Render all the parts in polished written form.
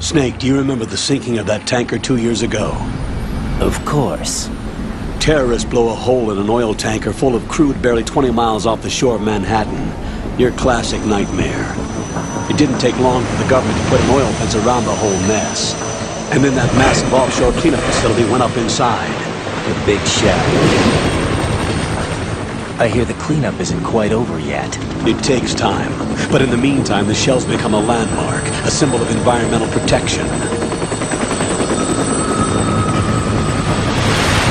Snake, do you remember the sinking of that tanker 2 years ago? Of course. Terrorists blow a hole in an oil tanker full of crude barely 20 miles off the shore of Manhattan. Your classic nightmare. It didn't take long for the government to put an oil fence around the whole mess. And then that massive offshore cleanup facility went up inside. The big shell. I hear the cleanup isn't quite over yet. It takes time. But in the meantime, the shell's become a landmark, a symbol of environmental protection.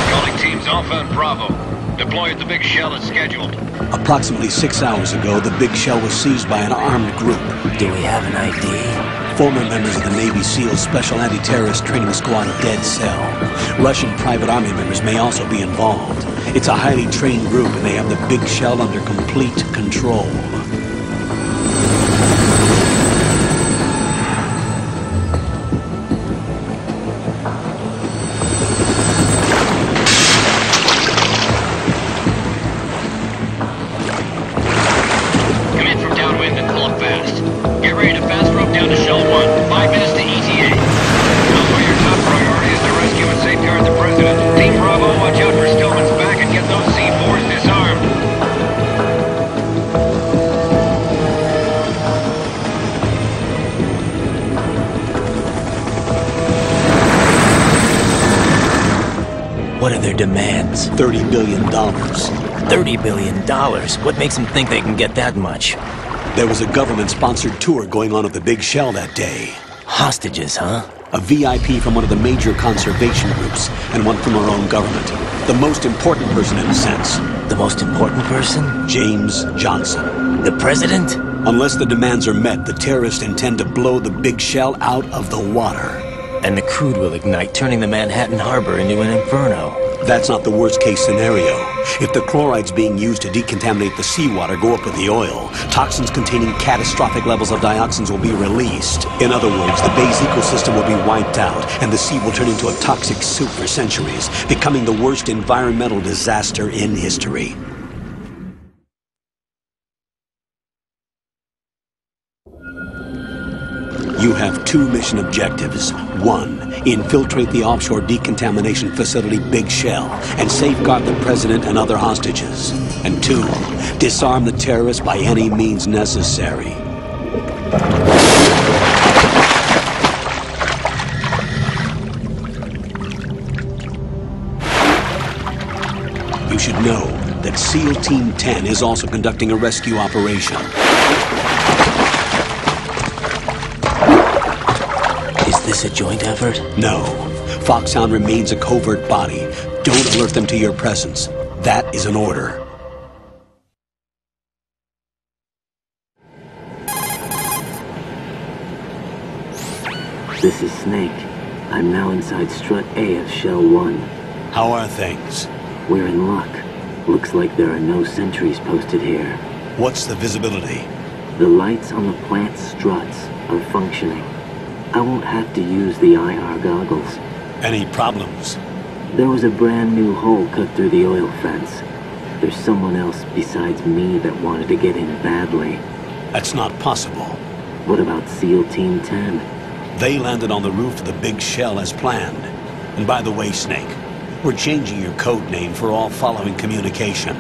Calling teams Alpha and Bravo. Deploy at the big shell as scheduled. Approximately 6 hours ago, the big shell was seized by an armed group. Do we have an ID? Former members of the Navy SEALs Special Anti-Terrorist Training Squad Dead Cell. Russian private army members may also be involved. It's a highly trained group, and they have the big shell under complete control. Come in from downwind and pull up fast. Get ready to fast rope down to Shell 1. 5 minutes to ETA. Also, your top priority is to rescue and safeguard the President. Team Bravo, watch out for Stillman's back and get those C4s disarmed. What are their demands? $30 billion. $30 billion? What makes them think they can get that much? There was a government-sponsored tour going on at the big shell that day. Hostages, huh? A VIP from one of the major conservation groups, and one from our own government. The most important person in a sense. The most important person? James Johnson. The president? Unless the demands are met, the terrorists intend to blow the big shell out of the water. And the crude will ignite, turning the Manhattan harbor into an inferno. That's not the worst-case scenario. If the chlorides being used to decontaminate the seawater go up with the oil, toxins containing catastrophic levels of dioxins will be released. In other words, the bay's ecosystem will be wiped out, and the sea will turn into a toxic soup for centuries, becoming the worst environmental disaster in history. You have 2 mission objectives. 1, infiltrate the offshore decontamination facility Big Shell and safeguard the president and other hostages. And 2, disarm the terrorists by any means necessary. You should know that SEAL Team 10 is also conducting a rescue operation. Is this a joint effort? No. Foxhound remains a covert body. Don't alert them to your presence. That is an order. This is Snake. I'm now inside Strut A of Shell 1. How are things? We're in luck. Looks like there are no sentries posted here. What's the visibility? The lights on the plant struts are functioning. I won't have to use the IR goggles. Any problems? There was a brand new hole cut through the oil fence. There's someone else besides me that wanted to get in badly. That's not possible. What about SEAL Team 10? They landed on the roof of the Big Shell as planned. And by the way, Snake, we're changing your code name for all following communication.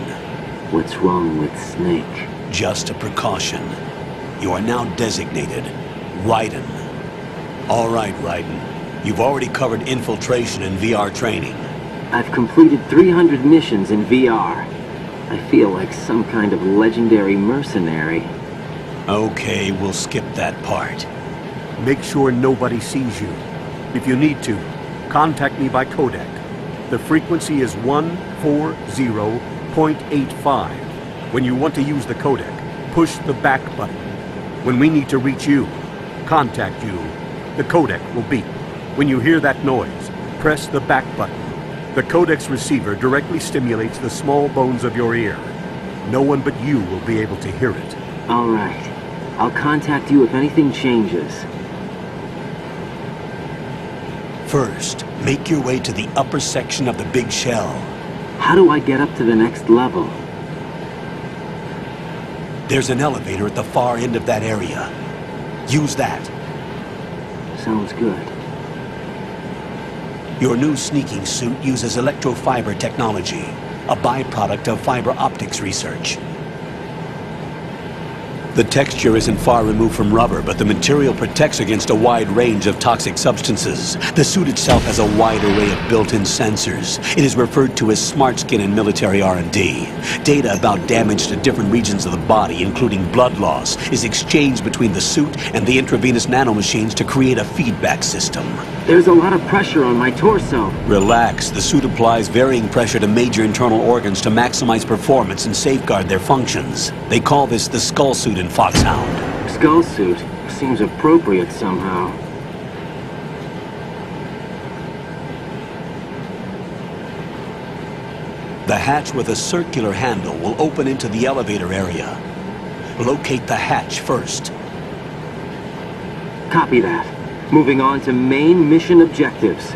What's wrong with Snake? Just a precaution. You are now designated Raiden. All right, Raiden. You've already covered infiltration and VR training. I've completed 300 missions in VR. I feel like some kind of legendary mercenary. Okay, we'll skip that part. Make sure nobody sees you. If you need to, contact me by codec. The frequency is 140.85. When you want to use the codec, push the back button. When we need to reach you, contact you, the codec will beep. When you hear that noise, press the back button. The codec's receiver directly stimulates the small bones of your ear. No one but you will be able to hear it. All right. I'll contact you if anything changes. First, make your way to the upper section of the Big Shell. How do I get up to the next level? There's an elevator at the far end of that area. Use that. sounds good. Your new sneaking suit uses electrofiber technology, a byproduct of fiber optics research. The texture isn't far removed from rubber, but the material protects against a wide range of toxic substances. The suit itself has a wide array of built-in sensors. It is referred to as smart skin in military R&D. Data about damage to different regions of the body, including blood loss, is exchanged between the suit and the intravenous nanomachines to create a feedback system. There's a lot of pressure on my torso. Relax. The suit applies varying pressure to major internal organs to maximize performance and safeguard their functions. They call this the skull suit in Foxhound. Skull suit seems appropriate somehow. The hatch with a circular handle will open into the elevator area. Locate the hatch first. Copy that. Moving on to main mission objectives.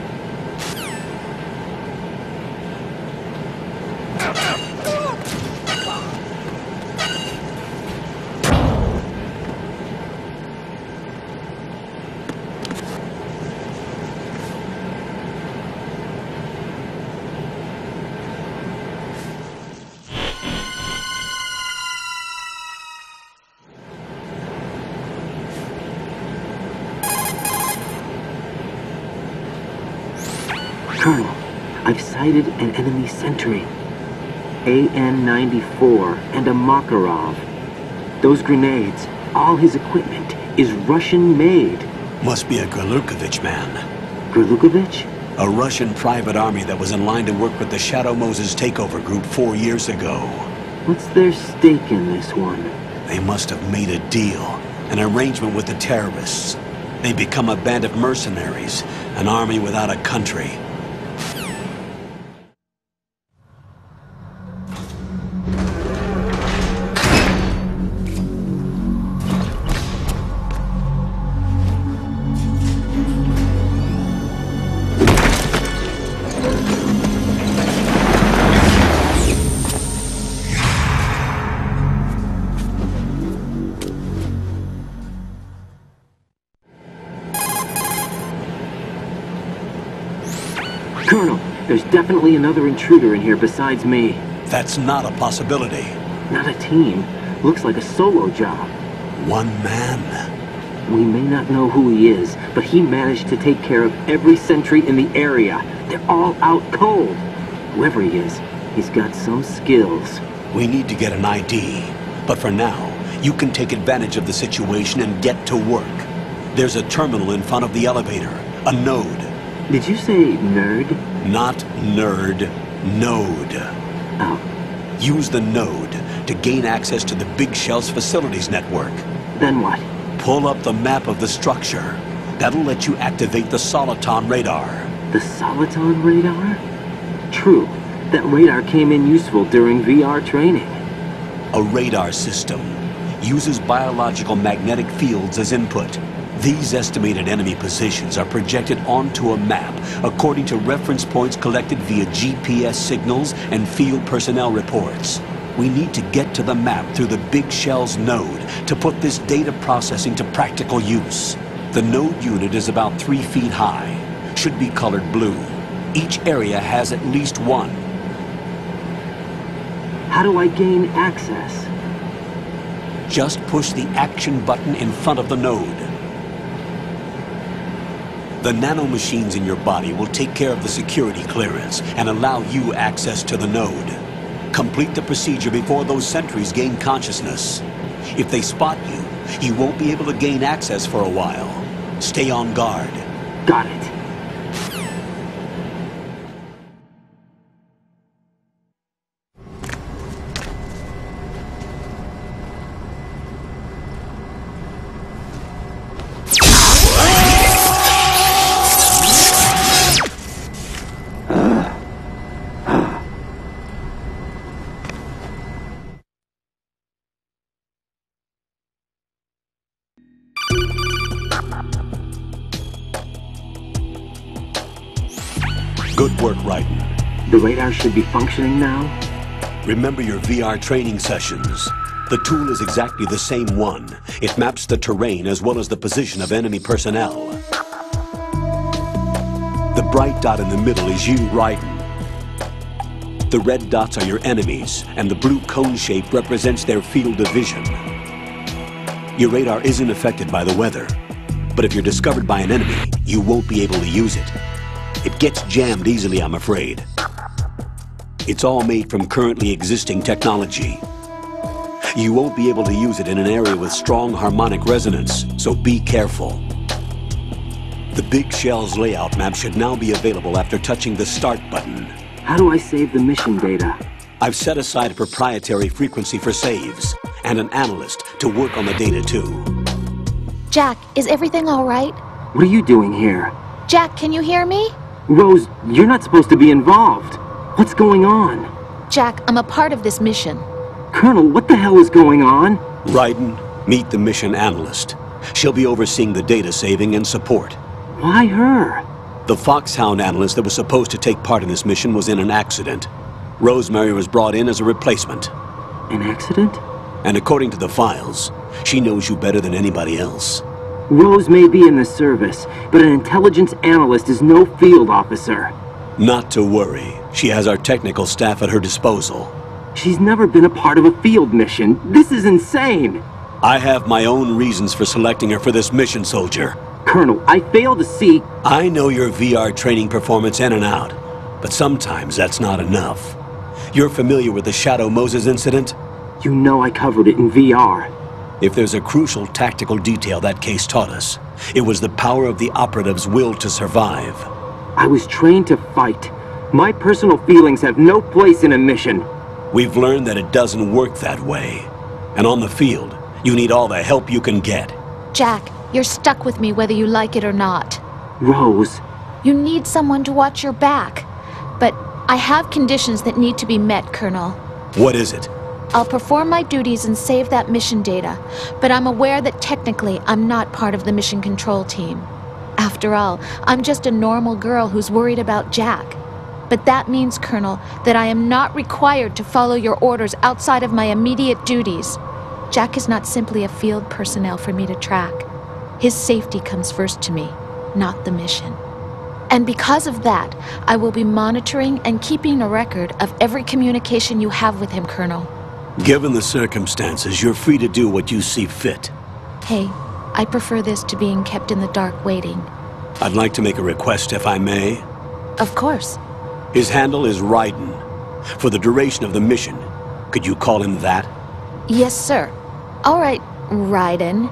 Colonel, I've sighted an enemy sentry. AN-94 and a Makarov. Those grenades, all his equipment, is Russian-made. Must be a Gorlukovich man. Gorlukovich? A Russian private army that was in line to work with the Shadow Moses takeover group 4 years ago. What's their stake in this one? They must have made a deal, an arrangement with the terrorists. They become a band of mercenaries, an army without a country. Colonel, there's definitely another intruder in here besides me. That's not a possibility. Not a team. Looks like a solo job. One man. We may not know who he is, but he managed to take care of every sentry in the area. They're all out cold. Whoever he is, he's got some skills. We need to get an ID. But for now, you can take advantage of the situation and get to work. There's a terminal in front of the elevator. A node. Did you say nerd? Not nerd. Node. Oh. Use the node to gain access to the Big Shell's facilities network. Then what? Pull up the map of the structure. That'll let you activate the Soliton radar. The Soliton radar? True. That radar came in useful during VR training. A radar system uses biological magnetic fields as input. These estimated enemy positions are projected onto a map according to reference points collected via GPS signals and field personnel reports. We need to get to the map through the Big Shell's node to put this data processing to practical use. The node unit is about 3 feet high, should be colored blue. Each area has at least one. How do I gain access? Just push the action button in front of the node. The nanomachines in your body will take care of the security clearance and allow you access to the node. Complete the procedure before those sentries gain consciousness. If they spot you, you won't be able to gain access for a while. Stay on guard. Got it. Good work, Raiden. The radar should be functioning now? Remember your VR training sessions. The tool is exactly the same one. It maps the terrain as well as the position of enemy personnel. bright dot in the middle is you, Raiden. The red dots are your enemies, and the blue cone shape represents their field of vision. Your radar isn't affected by the weather, but if you're discovered by an enemy, you won't be able to use it. It gets jammed easily, I'm afraid. It's all made from currently existing technology. You won't be able to use it in an area with strong harmonic resonance, so be careful. The Big Shell's layout map should now be available after touching the Start button. How do I save the mission data? I've set aside a proprietary frequency for saves, and an analyst to work on the data too. Jack, is everything all right? What are you doing here? Jack, can you hear me? Rose, you're not supposed to be involved. What's going on? Jack, I'm a part of this mission. Colonel, what the hell is going on? Raiden, meet the mission analyst. She'll be overseeing the data saving and support. Why her? The Foxhound analyst that was supposed to take part in this mission was in an accident. Rosemary was brought in as a replacement. An accident? And according to the files, she knows you better than anybody else. Rose may be in the service, but an intelligence analyst is no field officer. Not to worry. She has our technical staff at her disposal. She's never been a part of a field mission. This is insane! I have my own reasons for selecting her for this mission, soldier. Colonel, I fail to see... I know your VR training performance in and out, but sometimes that's not enough. You're familiar with the Shadow Moses incident? You know I covered it in VR. If there's a crucial tactical detail that case taught us, it was the power of the operative's will to survive. I was trained to fight. My personal feelings have no place in a mission. We've learned that it doesn't work that way. And on the field, you need all the help you can get. Jack, you're stuck with me whether you like it or not. Rose. You need someone to watch your back. But I have conditions that need to be met, Colonel. What is it? I'll perform my duties and save that mission data, but I'm aware that technically I'm not part of the mission control team. After all, I'm just a normal girl who's worried about Jack. But that means, Colonel, that I am not required to follow your orders outside of my immediate duties. Jack is not simply a field personnel for me to track. His safety comes first to me, not the mission. And because of that, I will be monitoring and keeping a record of every communication you have with him, Colonel. Given the circumstances, you're free to do what you see fit. Hey, I prefer this to being kept in the dark waiting. I'd like to make a request, if I may. Of course. His handle is Raiden. For the duration of the mission, could you call him that? Yes, sir. All right, Raiden.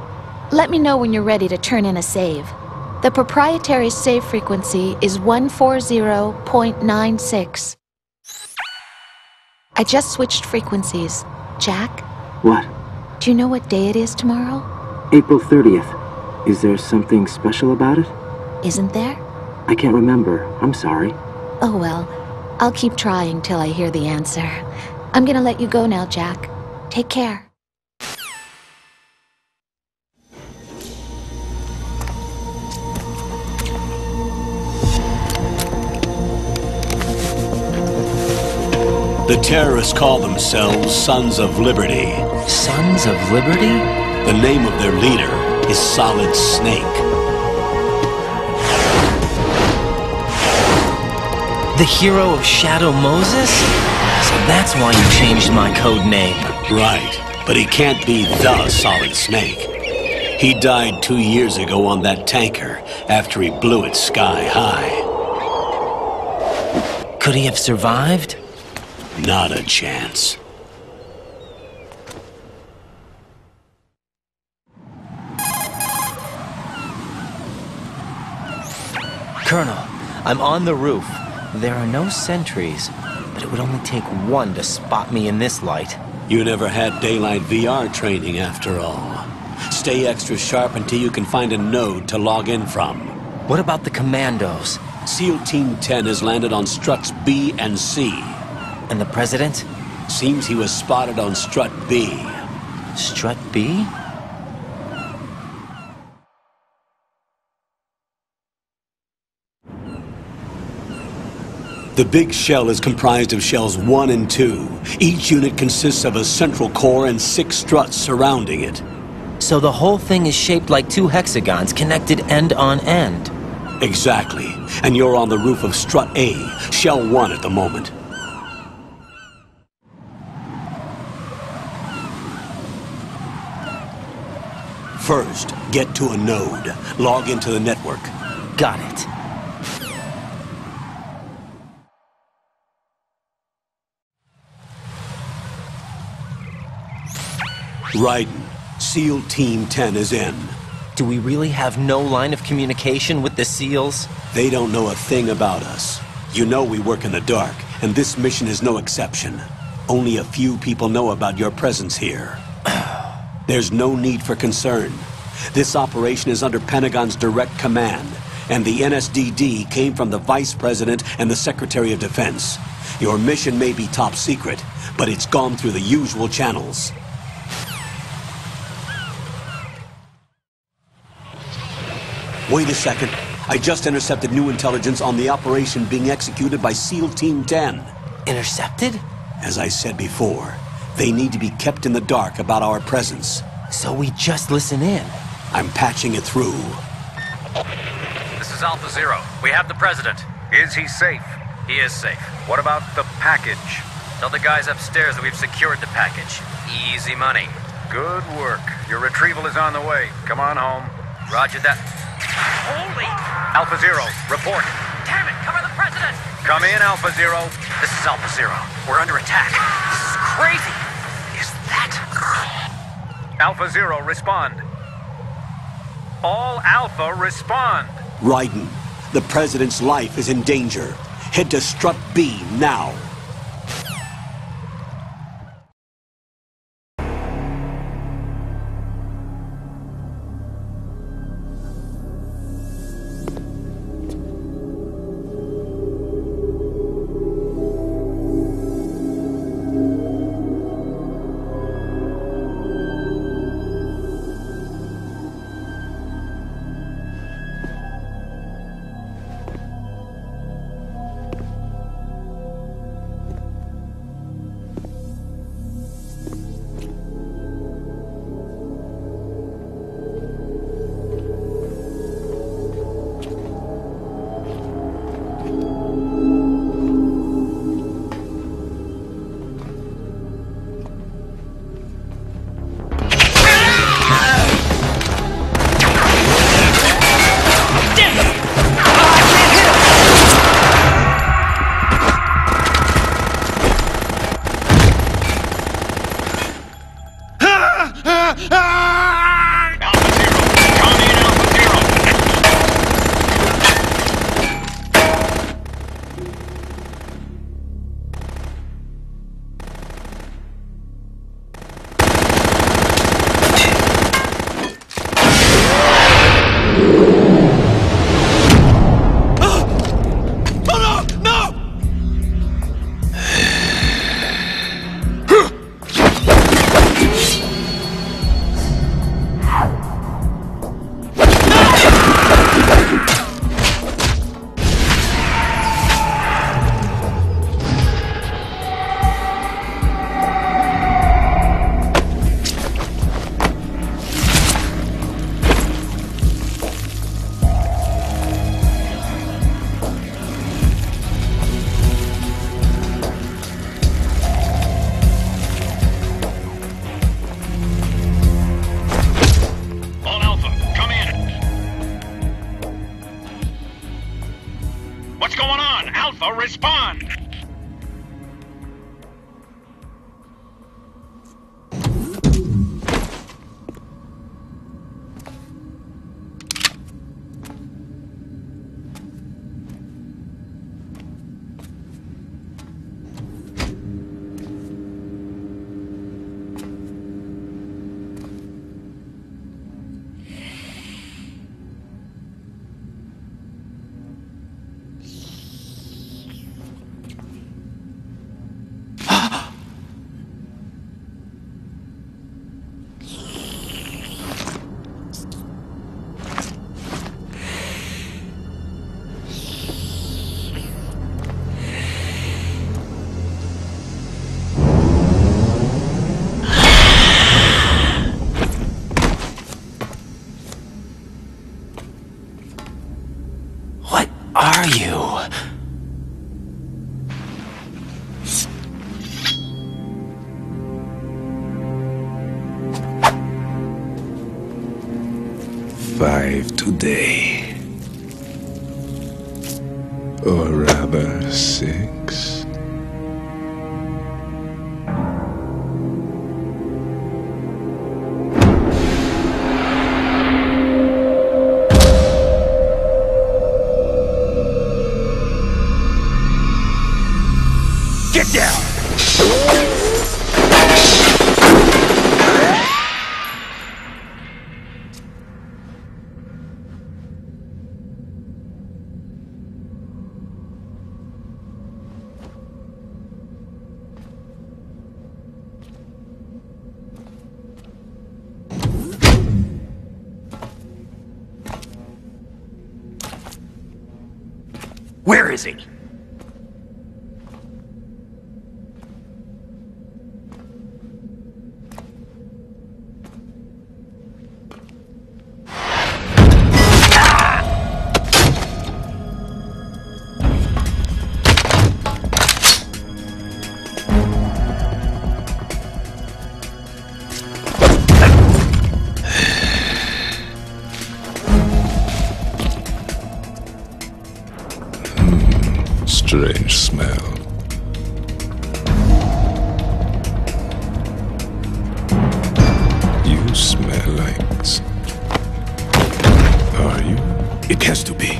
Let me know when you're ready to turn in a save. The proprietary save frequency is 140.96. I just switched frequencies. Jack? What? Do you know what day it is tomorrow? April 30th. Is there something special about it? Isn't there? I can't remember. I'm sorry. Oh well, I'll keep trying till I hear the answer. I'm gonna let you go now, Jack. Take care. The terrorists call themselves Sons of Liberty. Sons of Liberty? The name of their leader is Solid Snake. The hero of Shadow Moses? So that's why you changed my code name. Right, but he can't be the Solid Snake. He died 2 years ago on that tanker after he blew it sky high. Could he have survived? Not a chance. Colonel, I'm on the roof. There are no sentries, but it would only take one to spot me in this light. You never had daylight VR training after all. Stay extra sharp until you can find a node to log in from. What about the commandos? SEAL Team 10 has landed on struts B and C. And the president? Seems he was spotted on strut B. Strut B? The big shell is comprised of shells 1 and 2. Each unit consists of a central core and 6 struts surrounding it. So the whole thing is shaped like 2 hexagons connected end on end. Exactly. And you're on the roof of Strut A, Shell 1 at the moment. First, get to a node. Log into the network. Got it. Raiden, SEAL Team 10 is in. Do we really have no line of communication with the SEALs? They don't know a thing about us. You know we work in the dark, and this mission is no exception. Only a few people know about your presence here. There's no need for concern. This operation is under Pentagon's direct command, and the NSDD came from the Vice President and the Secretary of Defense. Your mission may be top secret, but it's gone through the usual channels. Wait a second. I just intercepted new intelligence on the operation being executed by SEAL Team 10. Intercepted? As I said before, they need to be kept in the dark about our presence. So we just listen in. I'm patching it through. This is Alpha Zero. We have the President. Is he safe? He is safe. What about the package? Tell the guys upstairs that we've secured the package. Easy money. Good work. Your retrieval is on the way. Come on home. Roger that. Holy! Alpha Zero, report. Damn it! Cover the President! Come in, Alpha Zero. This is Alpha Zero. We're under attack. This is crazy. Is that... Alpha Zero, respond. All Alpha, respond. Raiden, the President's life is in danger. Head to Strut B now. are you? Five today. Or rather, 6. Get down! Where is he? Strange smell. You smell like... Are you? It has to be.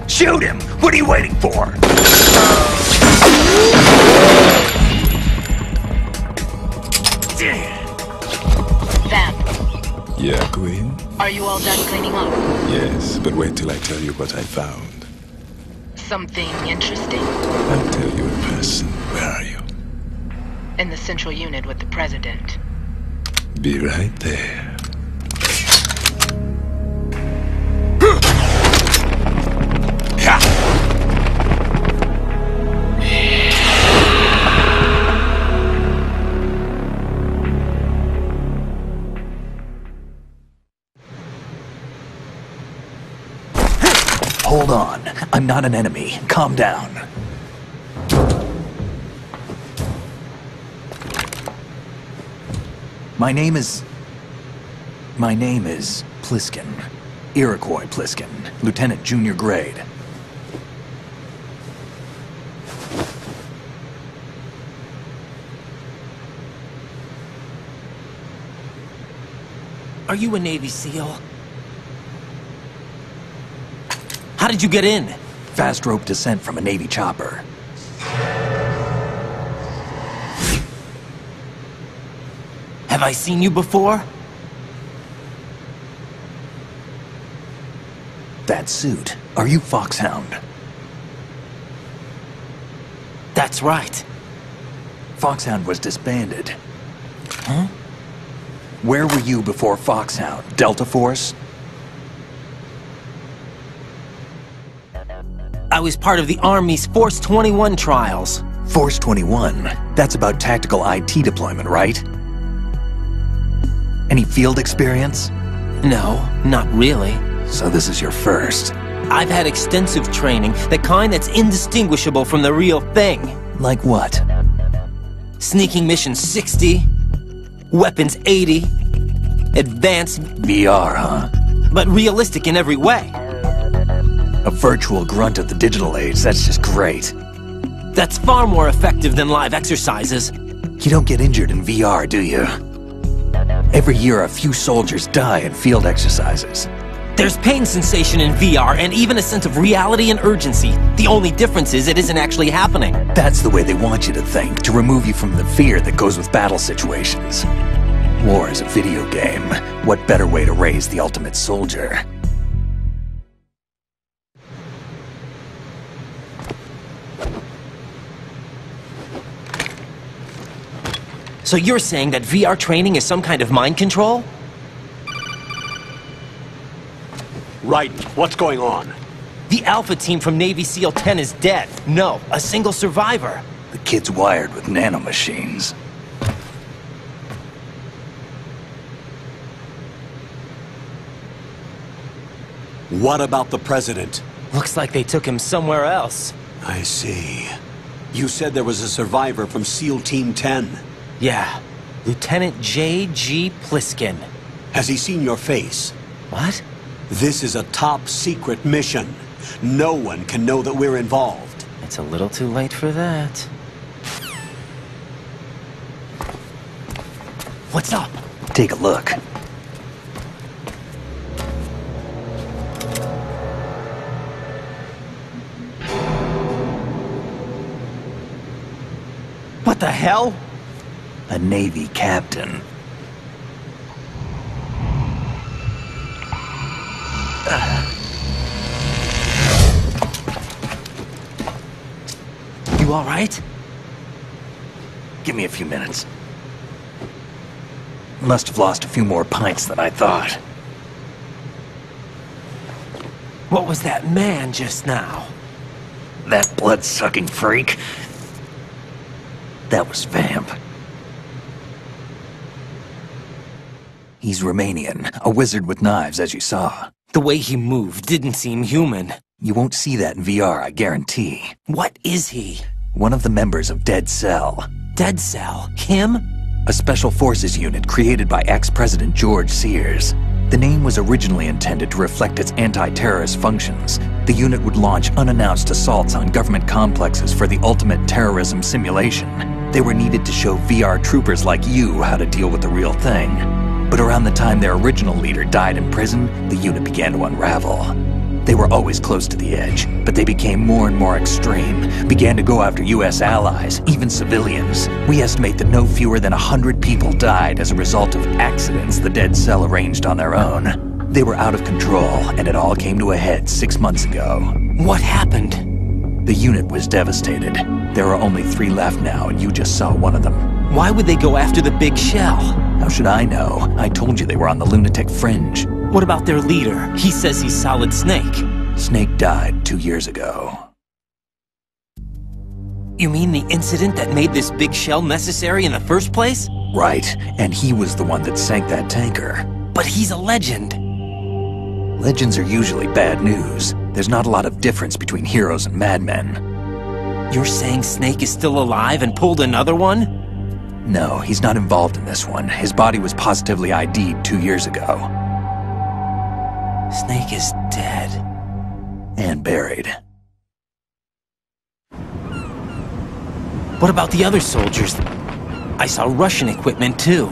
Shoot him! What are you waiting for? Vamp, Yeah, Queen? are you all done cleaning up? Yes, but wait till I tell you what I found. Something interesting? I'll tell you in person. Where are you? In the central unit with the president. Be right there. Hold on. I'm not an enemy. Calm down. My name is Pliskin. Iroquois Pliskin. Lieutenant Junior Grade. Are you a Navy SEAL? How did you get in? Fast rope descent from a Navy chopper. Have I seen you before? That suit. Are you Foxhound? That's right. Foxhound was disbanded. Huh? Where were you before Foxhound? Delta Force? I was part of the Army's Force 21 trials. Force 21? That's about tactical IT deployment, right? Any field experience? No, not really. So this is your first. I've had extensive training, the kind that's indistinguishable from the real thing. Like what? Sneaking mission 60, weapons 80, advanced... VR, huh? But realistic in every way. A virtual grunt of the digital age, that's just great. That's far more effective than live exercises. You don't get injured in VR, do you? Every year a few soldiers die in field exercises. There's pain sensation in VR and even a sense of reality and urgency. The only difference is it isn't actually happening. That's the way they want you to think, to remove you from the fear that goes with battle situations. War is a video game. What better way to raise the ultimate soldier? So you're saying that VR training is some kind of mind control? Right. What's going on? The Alpha team from Navy SEAL 10 is dead. No, a single survivor. The kid's wired with nanomachines. What about the president? Looks like they took him somewhere else. I see. You said there was a survivor from SEAL Team 10. Yeah. Lieutenant J.G. Pliskin. Has he seen your face? What? This is a top-secret mission. No one can know that we're involved. It's a little too late for that. What's up? Take a look. What the hell? A Navy captain. You all right? Give me a few minutes. Must have lost a few more pints than I thought. What was that man just now? That blood-sucking freak? That was Vamp. He's Romanian, a wizard with knives, as you saw. The way he moved didn't seem human. You won't see that in VR, I guarantee. What is he? One of the members of Dead Cell. Dead Cell? Him? A special forces unit created by ex-President George Sears. The name was originally intended to reflect its anti-terrorist functions. The unit would launch unannounced assaults on government complexes for the ultimate terrorism simulation. They were needed to show VR troopers like you how to deal with the real thing. But around the time their original leader died in prison, the unit began to unravel. They were always close to the edge, but they became more and more extreme, began to go after US allies, even civilians. We estimate that no fewer than 100 people died as a result of accidents the Dead Cell arranged on their own. They were out of control, and it all came to a head 6 months ago. What happened? The unit was devastated. There are only 3 left now, and you just saw one of them. Why would they go after the big shell? How should I know? I told you they were on the lunatic fringe. What about their leader? He says he's Solid Snake. Snake died 2 years ago. You mean the incident that made this big shell necessary in the first place? Right, and he was the one that sank that tanker. But he's a legend. Legends are usually bad news. There's not a lot of difference between heroes and madmen. You're saying Snake is still alive and pulled another one? No, he's not involved in this one. His body was positively ID'd 2 years ago. Snake is dead. And buried. What about the other soldiers? I saw Russian equipment too.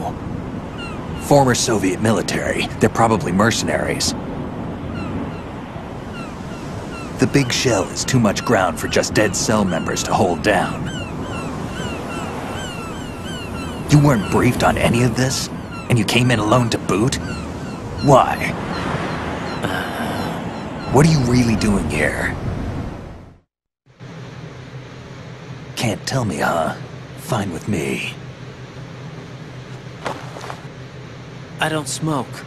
Former Soviet military. They're probably mercenaries. The big shell is too much ground for just Dead Cell members to hold down. You weren't briefed on any of this? And you came in alone to boot? Why? What are you really doing here? Can't tell me, huh? Fine with me. I don't smoke.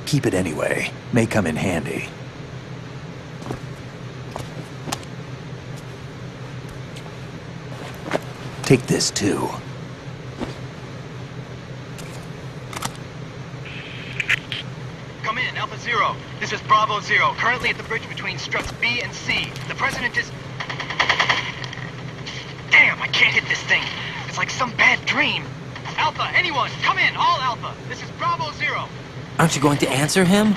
Keep it anyway. May come in handy. Take this too. Come in, Alpha Zero. This is Bravo Zero, currently at the bridge between struts B and C. The President is... Damn, I can't hit this thing. It's like some bad dream. Alpha, anyone, come in, all Alpha. This is Bravo Zero. Aren't you going to answer him?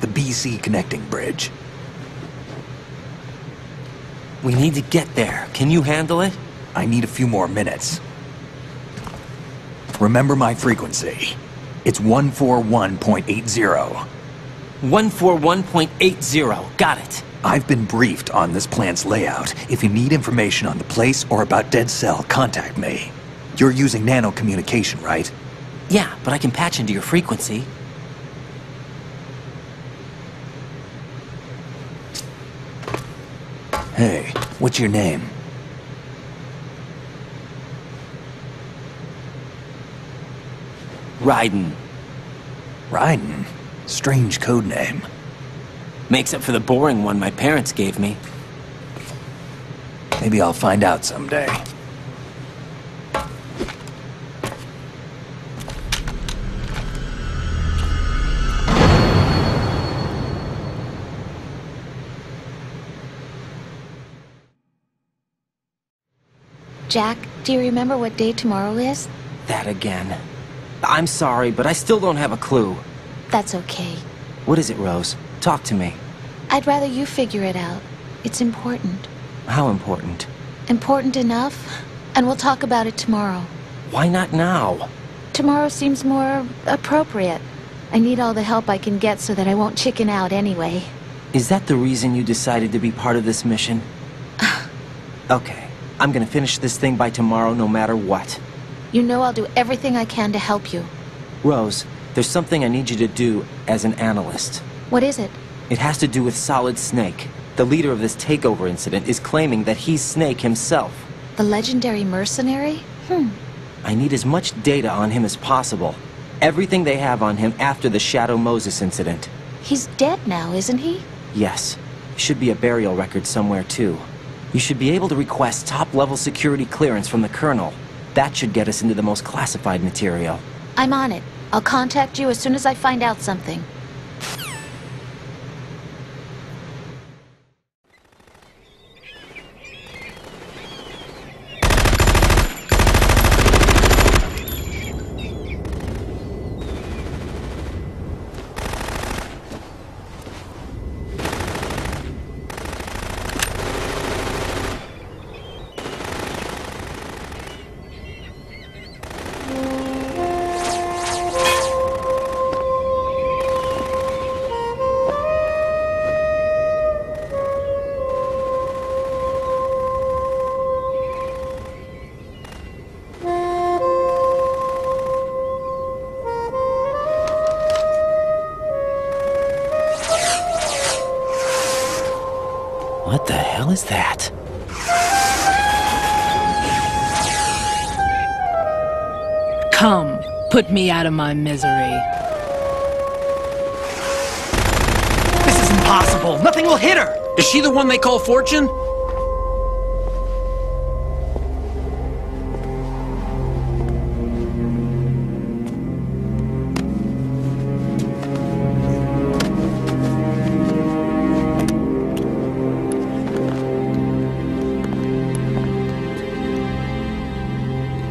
The BC connecting bridge. We need to get there. Can you handle it? I need a few more minutes. Remember my frequency. It's 141.80. 141.80. Got it. I've been briefed on this plant's layout. If you need information on the place or about Dead Cell, contact me. You're using nano communication, right? Yeah, but I can patch into your frequency. Hey, what's your name? Raiden. Raiden? Strange code name. Makes up for the boring one my parents gave me. Maybe I'll find out someday. Jack, do you remember what day tomorrow is? That again. I'm sorry, but I still don't have a clue. That's okay. What is it, Rose? Talk to me. I'd rather you figure it out. It's important. How important? Important enough, and we'll talk about it tomorrow. Why not now? Tomorrow seems more appropriate. I need all the help I can get so that I won't chicken out anyway. Is that the reason you decided to be part of this mission? Okay, I'm gonna finish this thing by tomorrow no matter what. You know I'll do everything I can to help you. Rose, there's something I need you to do as an analyst. What is it? It has to do with Solid Snake. The leader of this takeover incident is claiming that he's Snake himself. The legendary mercenary? I need as much data on him as possible. Everything they have on him after the Shadow Moses incident. He's dead now, isn't he? Yes. Should be a burial record somewhere, too. You should be able to request top-level security clearance from the Colonel. That should get us into the most classified material. I'm on it. I'll contact you as soon as I find out something. What the hell is that? Come, put me out of my misery. This is impossible! Nothing will hit her! Is she the one they call Fortune?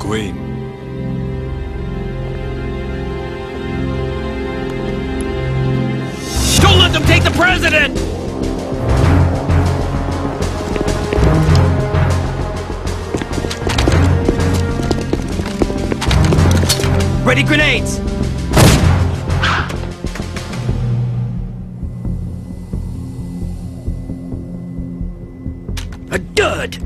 Queen. Don't let them take the president! Ready grenades! Good!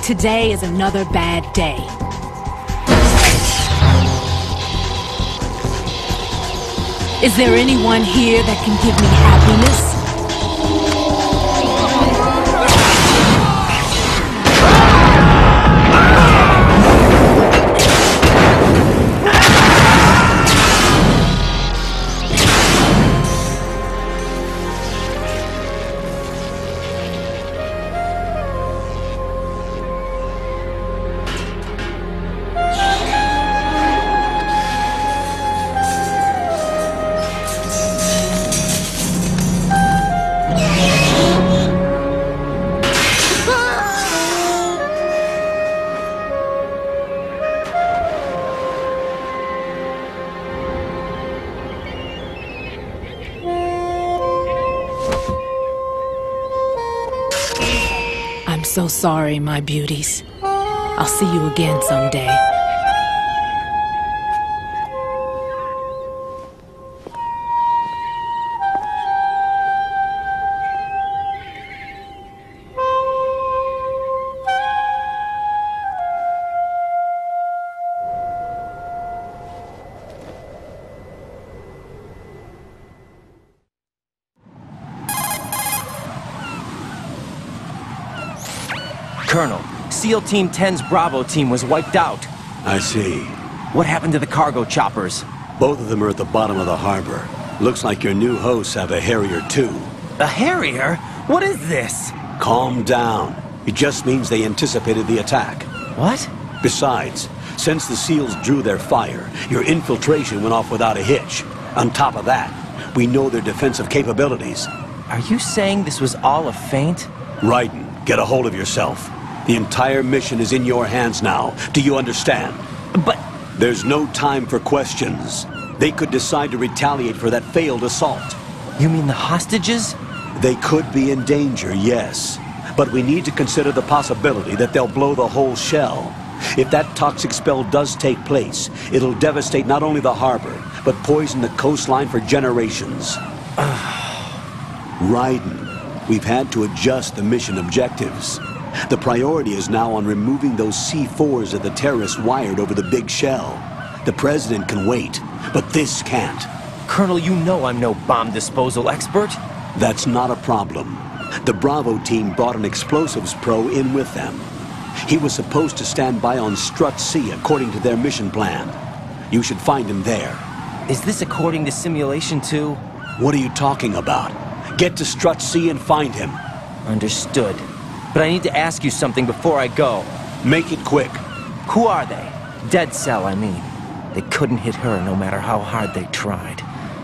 Today is another bad day. Is there anyone here that can give me happiness? I'm so sorry, my beauties. I'll see you again someday. Colonel, SEAL Team 10's Bravo team was wiped out. I see. What happened to the cargo choppers? Both of them are at the bottom of the harbor. Looks like your new hosts have a Harrier too. A Harrier? What is this? Calm down. It just means they anticipated the attack. What? Besides, since the SEALs drew their fire, your infiltration went off without a hitch. On top of that, we know their defensive capabilities. Are you saying this was all a feint? Raiden, get a hold of yourself. The entire mission is in your hands now. Do you understand? But... There's no time for questions. They could decide to retaliate for that failed assault. You mean the hostages? They could be in danger, yes. But we need to consider the possibility that they'll blow the whole shell. If that toxic spell does take place, it'll devastate not only the harbor, but poison the coastline for generations. Raiden, we've had to adjust the mission objectives. The priority is now on removing those C4s that the terrorists wired over the big shell. The President can wait, but this can't. Colonel, you know I'm no bomb disposal expert. That's not a problem. The Bravo team brought an explosives pro in with them. He was supposed to stand by on Strut C according to their mission plan. You should find him there. Is this according to Simulation 2? What are you talking about? Get to Strut C and find him. Understood. But I need to ask you something before I go. Make it quick. Who are they? Dead Cell, I mean. They couldn't hit her no matter how hard they tried.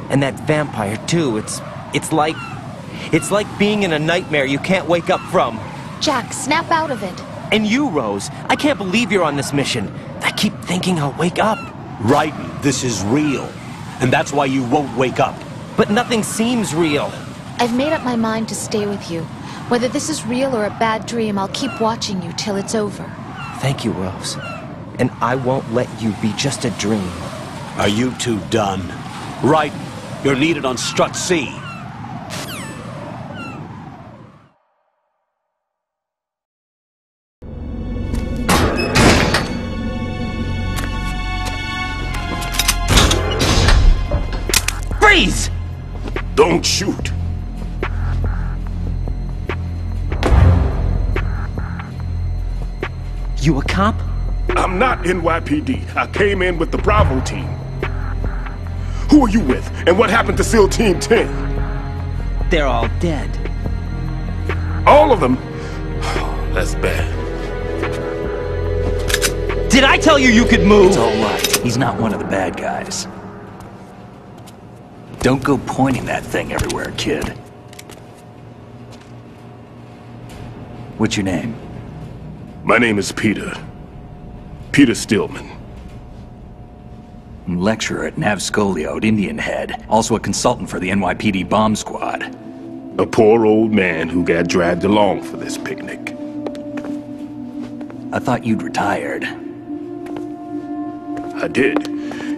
And that vampire, too, it's like being in a nightmare you can't wake up from. Jack, snap out of it. And you, Rose, I can't believe you're on this mission. I keep thinking I'll wake up. Raiden, this is real. And that's why you won't wake up. But nothing seems real. I've made up my mind to stay with you. Whether this is real or a bad dream, I'll keep watching you till it's over. Thank you, Rose. And I won't let you be just a dream. Are you two done? Raiden, you're needed on Strut C. Freeze! Don't shoot. You a cop? I'm not NYPD. I came in with the Bravo team. Who are you with? And what happened to SEAL Team 10? They're all dead. All of them? That's bad. Did I tell you you could move? It's all right. He's not one of the bad guys. Don't go pointing that thing everywhere, kid. What's your name? My name is Peter. Peter Stillman. Lecturer at Nav Scolio at Indian Head. Also a consultant for the NYPD bomb squad. A poor old man who got dragged along for this picnic. I thought you'd retired. I did.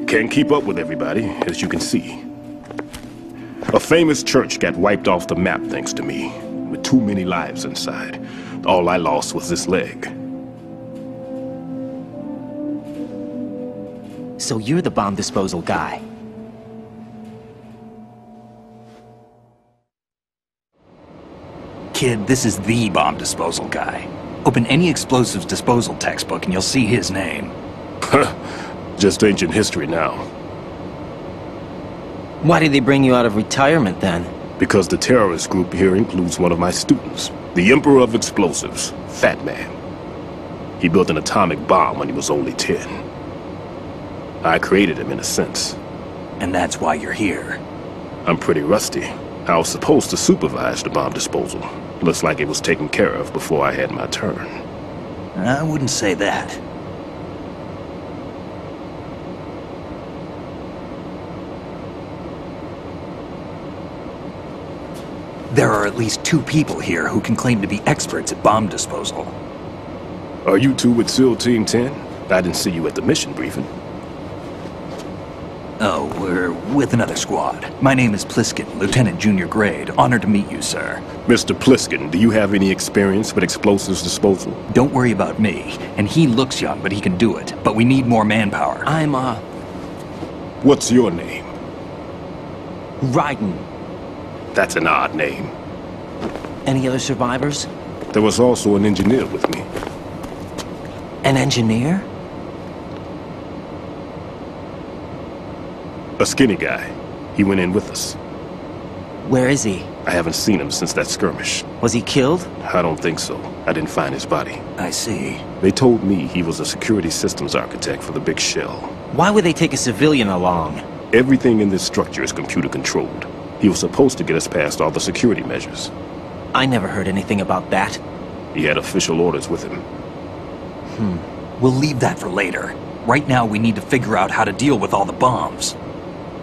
Can't keep up with everybody, as you can see. A famous church got wiped off the map thanks to me, with too many lives inside. All I lost was this leg. So you're the bomb disposal guy. Kid, this is the bomb disposal guy. Open any explosives disposal textbook and you'll see his name. Just ancient history now. Why did they bring you out of retirement then? Because the terrorist group here includes one of my students, the Emperor of Explosives, Fat Man. He built an atomic bomb when he was only 10. I created him in a sense. And that's why you're here. I'm pretty rusty. I was supposed to supervise the bomb disposal. Looks like it was taken care of before I had my turn. I wouldn't say that. There are at least 2 people here who can claim to be experts at bomb disposal. Are you two with SEAL Team 10? I didn't see you at the mission briefing. Oh, we're with another squad. My name is Pliskin, Lieutenant Junior Grade. Honored to meet you, sir. Mr. Pliskin, do you have any experience with explosives disposal? Don't worry about me. And he looks young, but he can do it. But we need more manpower. What's your name? Raiden. That's an odd name. Any other survivors? There was also an engineer with me. An engineer? A skinny guy. He went in with us. Where is he? I haven't seen him since that skirmish. Was he killed? I don't think so. I didn't find his body. I see. They told me he was a security systems architect for the big shell. Why would they take a civilian along? Everything in this structure is computer controlled. He was supposed to get us past all the security measures. I never heard anything about that. He had official orders with him. We'll leave that for later. Right now, we need to figure out how to deal with all the bombs.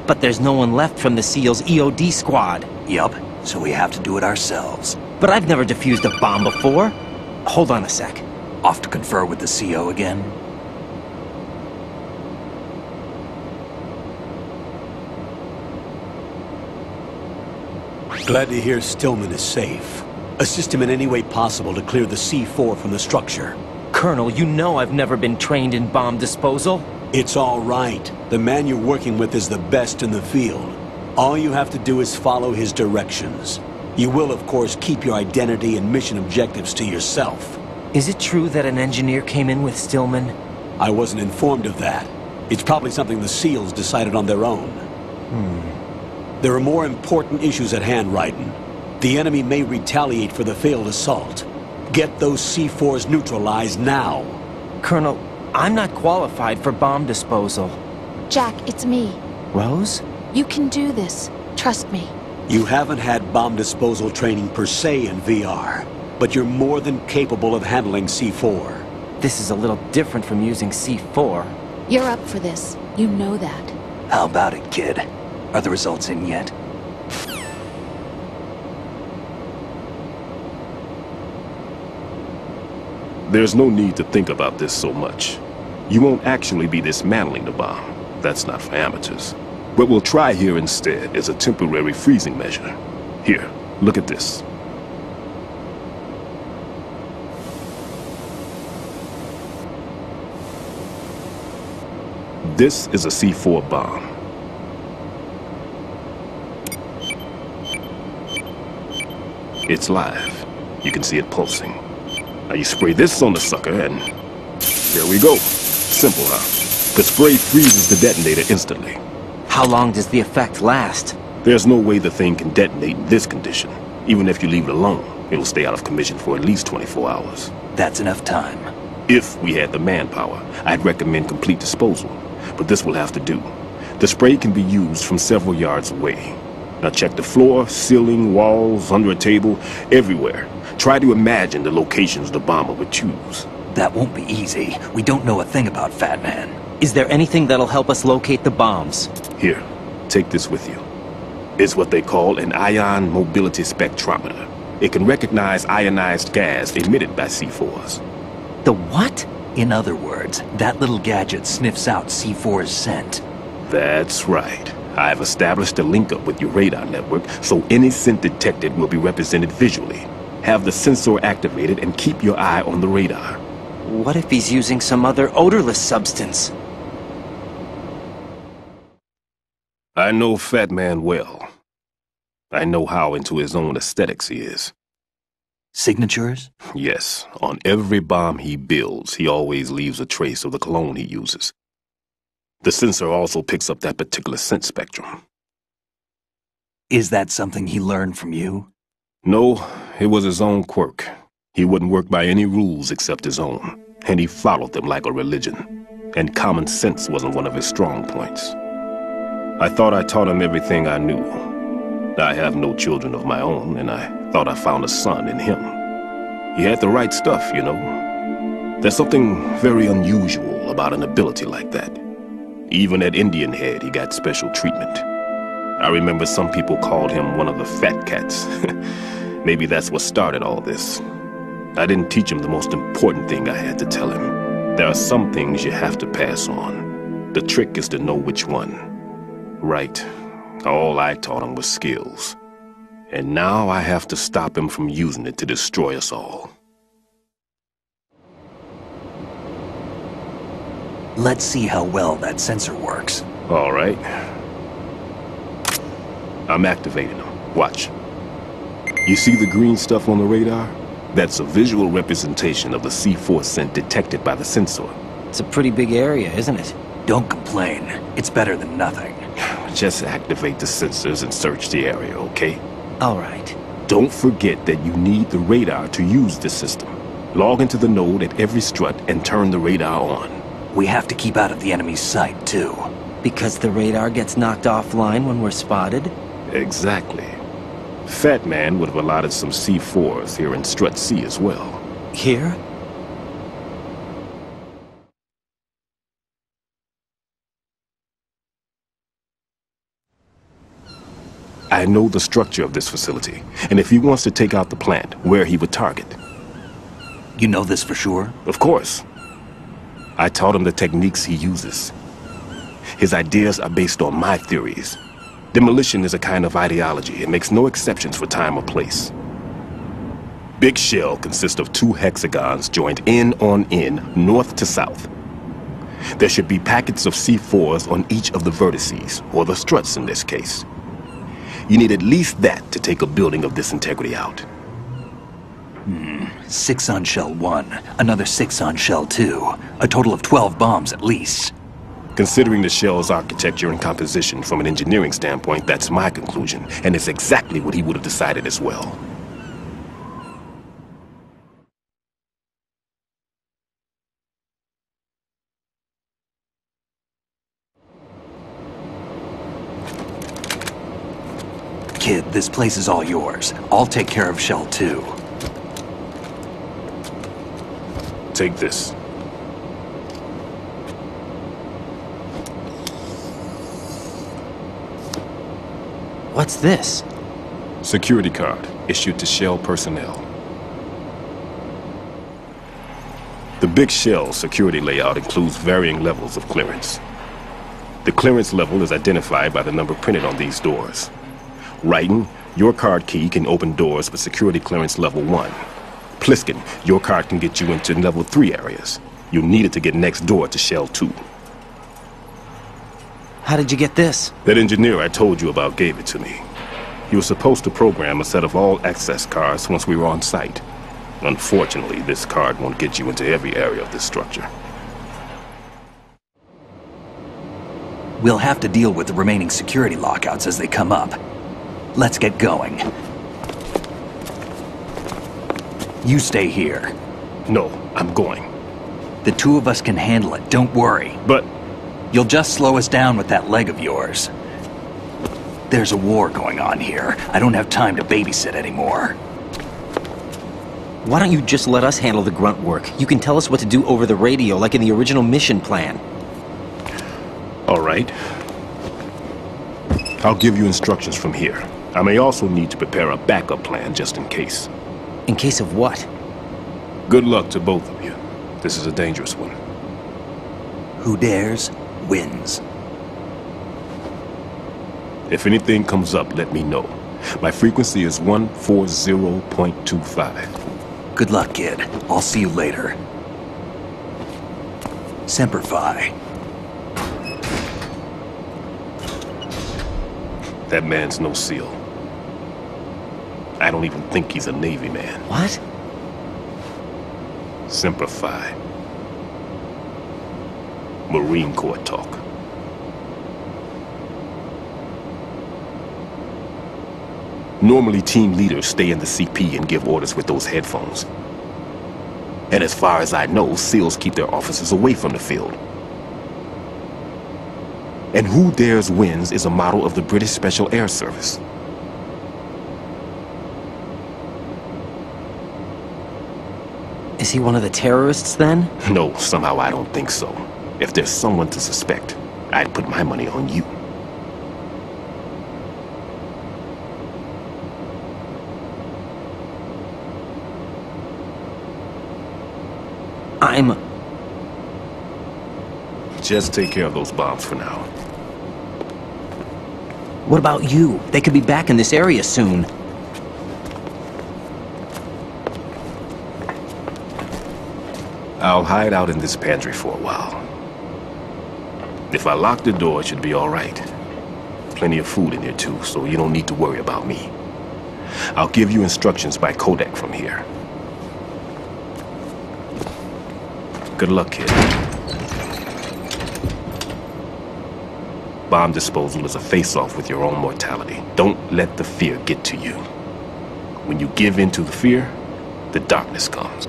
But there's no one left from the SEAL's EOD squad. Yup, so we have to do it ourselves. But I've never defused a bomb before. Hold on a sec. Off to confer with the CO again? Glad to hear Stillman is safe. Assist him in any way possible to clear the C4 from the structure. Colonel, you know I've never been trained in bomb disposal. It's all right. The man you're working with is the best in the field. All you have to do is follow his directions. You will, of course, keep your identity and mission objectives to yourself. Is it true that an engineer came in with Stillman? I wasn't informed of that. It's probably something the SEALs decided on their own. There are more important issues at hand, Raiden. The enemy may retaliate for the failed assault. Get those C4s neutralized now. Colonel, I'm not qualified for bomb disposal. Jack, it's me. Rose? You can do this. Trust me. You haven't had bomb disposal training per se in VR, but you're more than capable of handling C4. This is a little different from using C4. You're up for this. You know that. How about it, kid? Are the results in yet? There's no need to think about this so much. You won't actually be dismantling the bomb. That's not for amateurs. What we'll try here instead is a temporary freezing measure. Here, look at this. This is a C4 bomb. It's live. You can see it pulsing. Now you spray this on the sucker and... there we go. Simple, huh? The spray freezes the detonator instantly. How long does the effect last? There's no way the thing can detonate in this condition. Even if you leave it alone, it'll stay out of commission for at least 24 hours. That's enough time. If we had the manpower, I'd recommend complete disposal. But this will have to do. The spray can be used from several yards away. Now check the floor, ceiling, walls, under a table, everywhere. Try to imagine the locations the bomber would choose. That won't be easy. We don't know a thing about Fat Man. Is there anything that'll help us locate the bombs? Here, take this with you. It's what they call an ion mobility spectrometer. It can recognize ionized gas emitted by C4s. The what? In other words, that little gadget sniffs out C4's scent. That's right. I've established a link-up with your radar network, so any scent detected will be represented visually. Have the sensor activated and keep your eye on the radar. What if he's using some other odorless substance? I know Fat Man well. I know how into his own aesthetics he is. Signatures? Yes, on every bomb he builds, he always leaves a trace of the cologne he uses. The sensor also picks up that particular scent spectrum. Is that something he learned from you? No, it was his own quirk. He wouldn't work by any rules except his own, and he followed them like a religion. And common sense wasn't one of his strong points. I thought I taught him everything I knew. I have no children of my own, and I thought I found a son in him. He had the right stuff, you know. There's something very unusual about an ability like that. Even at Indian Head, he got special treatment. I remember some people called him one of the fat cats. Maybe that's what started all this. I didn't teach him the most important thing I had to tell him. There are some things you have to pass on. The trick is to know which one. Right. All I taught him was skills. And now I have to stop him from using it to destroy us all. Let's see how well that sensor works. All right. I'm activating them. Watch. You see the green stuff on the radar? That's a visual representation of the C4 scent detected by the sensor. It's a pretty big area, isn't it? Don't complain. It's better than nothing. Just activate the sensors and search the area, okay? All right. Don't forget that you need the radar to use this system. Log into the node at every strut and turn the radar on. We have to keep out of the enemy's sight, too. Because the radar gets knocked offline when we're spotted? Exactly. Fat Man would have allotted some C4s here in Strut C as well. Here? I know the structure of this facility, and if he wants to take out the plant, where he would target. You know this for sure? Of course. I taught him the techniques he uses. His ideas are based on my theories. Demolition is a kind of ideology. It makes no exceptions for time or place. Big Shell consists of 2 hexagons joined end on end, north to south. There should be packets of C4s on each of the vertices, or the struts in this case. You need at least that to take a building of this integrity out. 6 on Shell 1, another 6 on Shell 2. A total of 12 bombs at least. Considering the shell's architecture and composition from an engineering standpoint, that's my conclusion, and it's exactly what he would have decided as well. Kid, this place is all yours. I'll take care of Shell 2. Take this. What's this? Security card issued to Shell personnel. The Big Shell security layout includes varying levels of clearance. The clearance level is identified by the number printed on these doors. Writing, your card key can open doors with security clearance level 1. Pliskin, your card can get you into level 3 areas. You'll need it to get next door to Shell 2. How did you get this? That engineer I told you about gave it to me. He was supposed to program a set of all access cards once we were on site. Unfortunately, this card won't get you into every area of this structure. We'll have to deal with the remaining security lockouts as they come up. Let's get going. You stay here. No, I'm going. The 2 of us can handle it, don't worry. But... You'll just slow us down with that leg of yours. There's a war going on here. I don't have time to babysit anymore. Why don't you just let us handle the grunt work? You can tell us what to do over the radio, like in the original mission plan. All right. I'll give you instructions from here. I may also need to prepare a backup plan just in case. In case of what? Good luck to both of you. This is a dangerous one. Who dares, wins. If anything comes up, let me know. My frequency is 140.25. Good luck, kid. I'll see you later. Semper Fi. That man's no SEAL. I don't even think he's a Navy man. What? Semper Fi. Marine Corps talk. Normally, team leaders stay in the CP and give orders with those headphones. And as far as I know, SEALs keep their officers away from the field. And who dares wins is a model of the British Special Air Service. Is he one of the terrorists, then? No, somehow I don't think so. If there's someone to suspect, I'd put my money on you. Just take care of those bombs for now. What about you? They could be back in this area soon. I'll hide out in this pantry for a while. If I lock the door, it should be all right. Plenty of food in here too, so you don't need to worry about me. I'll give you instructions by codec from here. Good luck, kid. Bomb disposal is a face-off with your own mortality. Don't let the fear get to you. When you give in to the fear, the darkness comes.